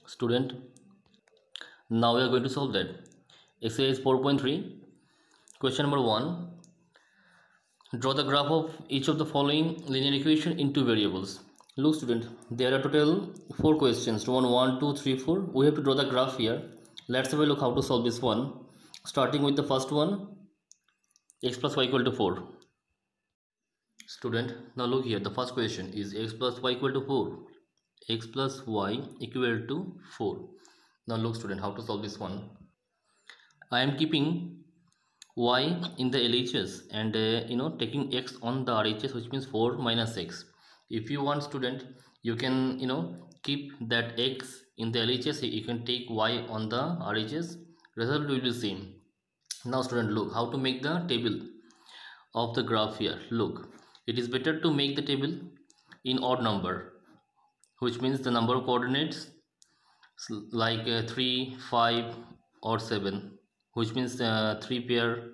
Student, now we are going to solve that. Exercise 4.3, question number 1. Draw the graph of each of the following linear equation in two variables. Look student, there are total 4 questions. 1, 2, 3, 4. We have to draw the graph here. Let's have a look how to solve this one. Starting with the first one, x plus y equal to 4. Student, now look here, the first question is x plus y equal to 4. X plus y equal to 4. Now look student, how to solve this one. I am keeping y in the LHS and taking x on the RHS, which means 4 minus x. If you want student, you can keep that x in the LHS, you can take y on the RHS, result will be same. Now student, look how to make the table of the graph here. Look, it is better to make the table in odd number, which means the number of coordinates like 3, 5 or 7, which means 3 pair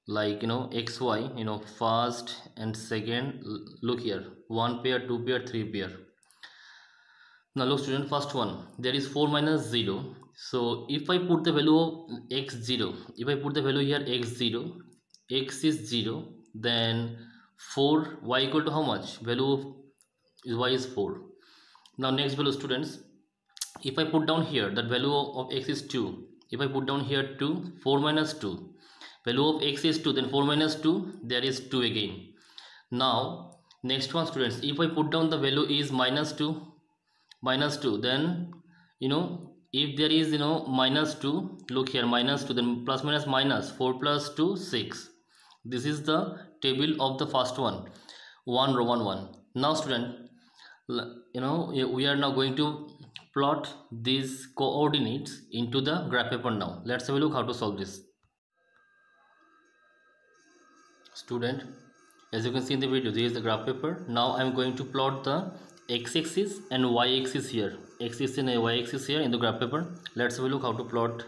like xy, first and second. Look here, 1 pair, 2 pair, 3 pair. Now look student, first one, there is 4 minus 0. So if I put the value of x0, if I put the value here x0, x is 0, then 4, y equal to how much? Value of y is 4. Now next value students, if I put down here that value of x is 2, if I put down here 2, 4 minus 2, value of x is 2, then 4 minus 2, there is 2 again. Now next one students, if I put down the value is minus 2, then if there is minus 2, look here, minus 2, then plus minus minus, 4 plus 2, 6. This is the table of the first one, 1 row 1 1. Now student, we are now going to plot these coordinates into the graph paper. Now let's have a look how to solve this. Student, as you can see in the video, this is the graph paper. Now I am going to plot the x-axis and y-axis here, x-axis and y-axis here in the graph paper. Let's have a look how to plot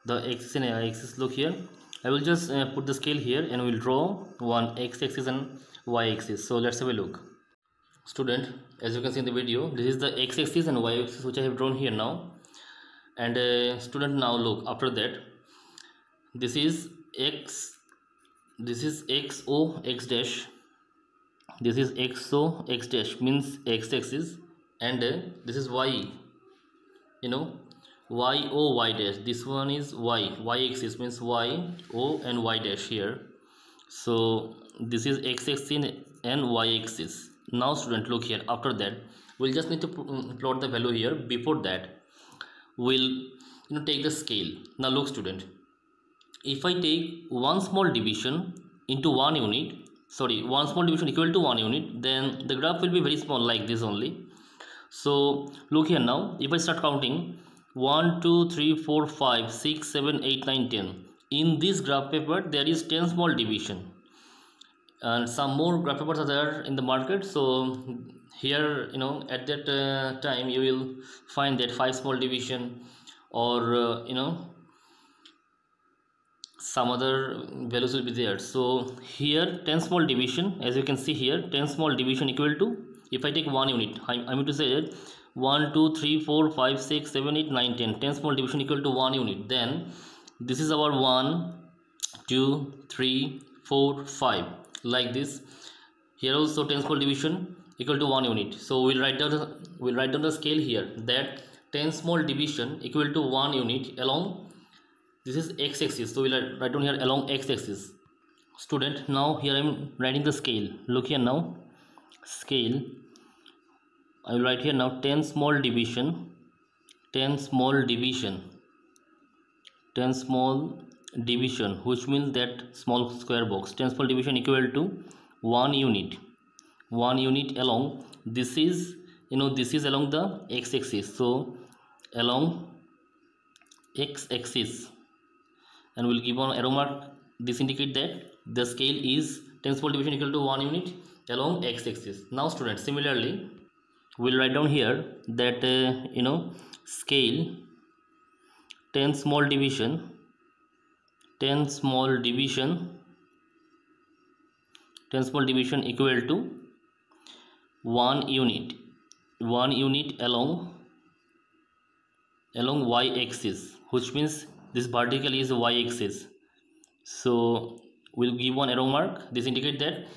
the x-axis and y-axis. Look here, I will just put the scale here and we'll draw one x-axis and y-axis. So let's have a look. Student, as you can see in the video, this is the x-axis and y-axis which I have drawn here now. And student, now look, after that, this is x, this is xo x dash, this is xo x dash means x-axis, and this is y, yo y dash, this one is y-axis means y o and y dash here. So this is x-axis and y-axis. Now student, look here, after that we'll just need to plot the value here. Before that we'll take the scale. Now look student, if I take one small division into 1 unit, one small division equal to 1 unit, then the graph will be very small, like this only. So look here, now if I start counting 1 2 3 4 5 6 7 8 9 10, in this graph paper there is 10 small division, and some more graph papers are there in the market. So here at that time you will find that 5 small division or some other values will be there. So here 10 small division, as you can see here, 10 small division equal to, if I take 1 unit, I mean to say that 1 2 3 4 5 6 7 8 9 10, 10 small division equal to 1 unit. Then this is our 1 2 3 4 5, like this. Here also 10 small division equal to 1 unit. So we'll write down the scale here, that 10 small division equal to 1 unit along, this is x-axis, so we'll write down here along x-axis. Student, now here I am writing the scale. Look here, now scale, I will write here now 10 small division, 10 small division, 10 small division, which means that small square box, 10 small division equal to 1 unit, 1 unit along, this is this is along the x-axis, so along x-axis, and we'll give on arrow mark. This indicate that the scale is 10 small division equal to 1 unit along x-axis. Now students, similarly we'll write down here that scale 10 small division, 10 small division, 10 small division equal to 1 unit, 1 unit along along y-axis, which means this vertical is y-axis. So we'll give one arrow mark. This indicate that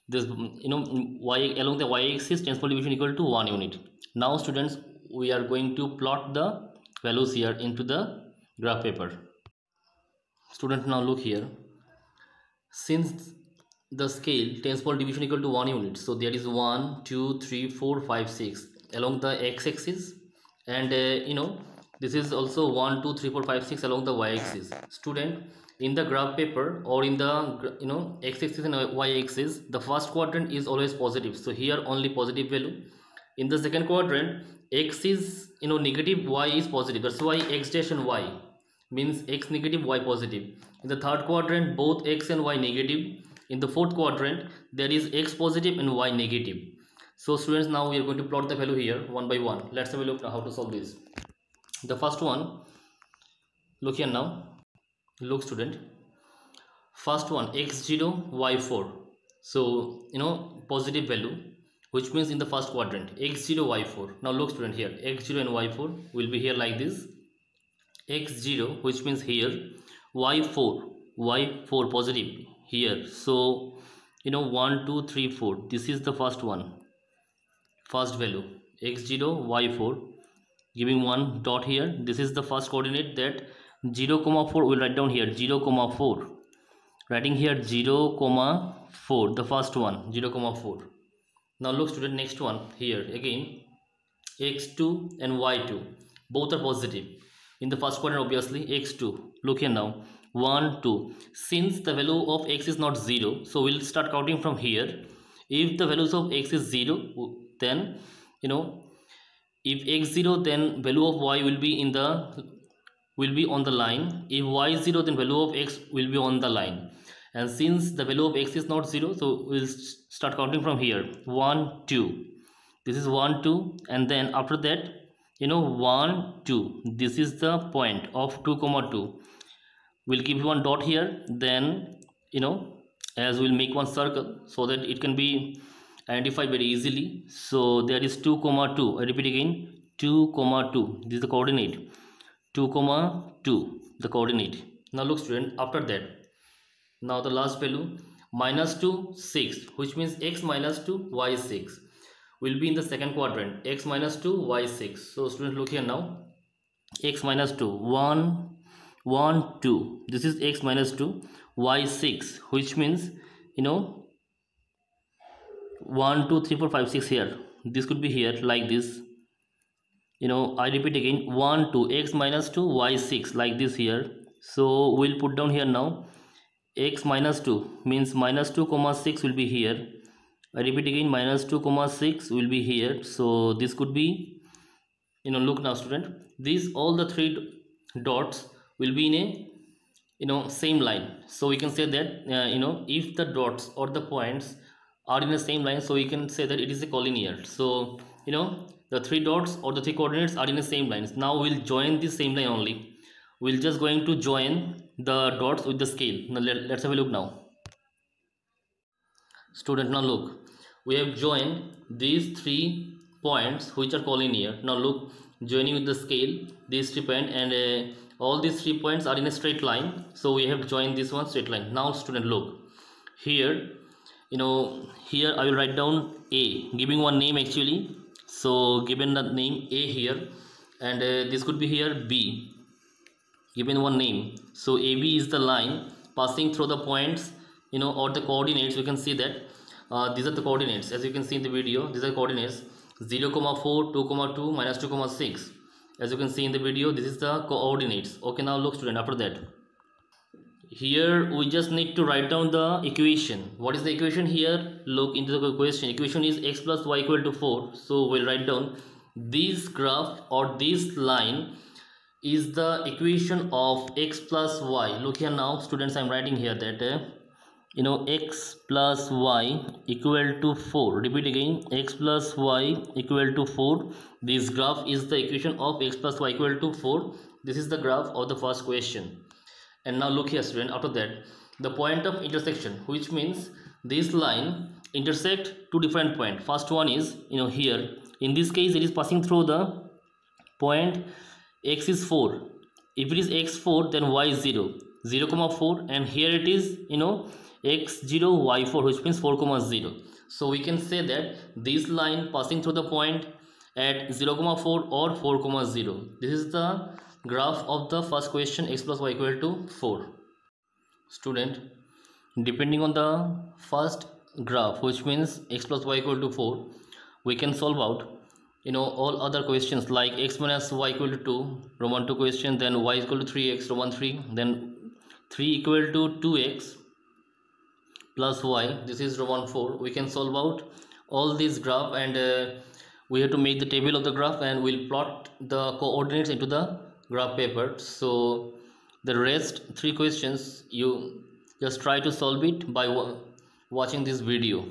this y along the y-axis transport division equal to 1 unit. Now students, we are going to plot the values here into the graph paper. Student, now look here. Since the scale transport division equal to 1 unit, so there is 1 2 3 4 5 6 along the x-axis, and this is also 1 2 3 4 5 6 along the y-axis. Student, in the graph paper or in the x-axis and y-axis, the first quadrant is always positive, so here only positive value. In the second quadrant, x is negative, y is positive, that's why x dash and y means x negative, y positive. In the third quadrant, both x and y negative. In the fourth quadrant, there is x positive and y negative. So students, now we are going to plot the value here one by one. Let's have a look now how to solve this. The first one, look here now. Look student, first one, x0 y4, so positive value, which means in the first quadrant, x0 y4. Now look student, here x0 and y4 will be here like this. X0, which means here, y4 positive here. So 1 2 3 4, this is the first one, first value x0 y4, giving one dot here. This is the first coordinate, that 0 comma 4 will write down here 0 comma 4, writing here 0 comma 4, the first one 0 comma 4. Now look student, next one here again, x2 and y2, both are positive. In the first quadrant, obviously x2, look here now, 1 2. Since the value of x is not 0, so we'll start counting from here. If the values of x is 0, then if x0, then value of y will be on the line. If y is 0, then value of x will be on the line. And since the value of x is not 0, so we'll start counting from here, 1 2. This is 1 2, and then after that 1 2, this is the point of 2 comma 2. We'll give one dot here, then as we'll make one circle so that it can be identified very easily. So there is 2 comma 2, I repeat again, 2 comma 2, this is the coordinate, 2 comma 2, the coordinate. Now look student, after that, now the last value, minus 2 6, which means x minus 2 y 6 will be in the second quadrant, x minus 2 y 6. So students, look here now, x minus 2 1 1 2, this is x minus 2 y 6, which means 1 2 3 4 5 6 here. This could be here like this, I repeat again, 1 2 x minus 2 y 6, like this here. So we'll put down here now, x minus 2 means minus 2 comma 6 will be here. I repeat again, minus 2 comma 6 will be here. So this could be, look now student, these all the three dots will be in a same line. So we can say that if the dots or the points are in the same line, so we can say that it is a collinear. So the three dots or the three coordinates are in the same lines. Now we'll join this same line only. We'll just going to join the dots with the scale. Now let's have a look now. Student, now look, we have joined these 3 points which are collinear. Now look, joining with the scale these 3 points, and all these 3 points are in a straight line, so we have joined this one straight line. Now student, look here, here I will write down A, giving one name actually. So given the name A here, and this could be here B, given one name. So AB is the line passing through the points or the coordinates. You can see that these are the coordinates, as you can see in the video. These are coordinates 0 comma 4 2 comma 2 minus 2 comma 6. As you can see in the video, this is the coordinates. Okay, now look student, after that, here we just need to write down the equation. What is the equation here? Look into the question. Equation is x plus y equal to 4. So we'll write down this graph or this line is the equation of x plus y. Look here now students, I'm writing here that x plus y equal to 4. Repeat again, x plus y equal to 4. This graph is the equation of x plus y equal to 4. This is the graph of the first question. And now look here student, after that, the point of intersection, which means this line intersect 2 different points. First one is here, in this case it is passing through the point x is 4. If it is x4, then y is 0. 0 comma 4, and here it is x0 y4, which means 4 comma 0. So we can say that this line passing through the point at 0 comma 4 or 4 comma 0. This is the graph of the first question, x plus y equal to 4. Student, depending on the first graph, which means x plus y equal to 4, we can solve out all other questions like x minus y equal to 2, Roman 2 question, then y is equal to 3x, Roman 3, then 3 equal to 2x plus y, this is Roman 4. We can solve out all these graph, and we have to make the table of the graph, and we'll plot the coordinates into the graph paper. So the rest 3 questions, you just try to solve it by watching this video.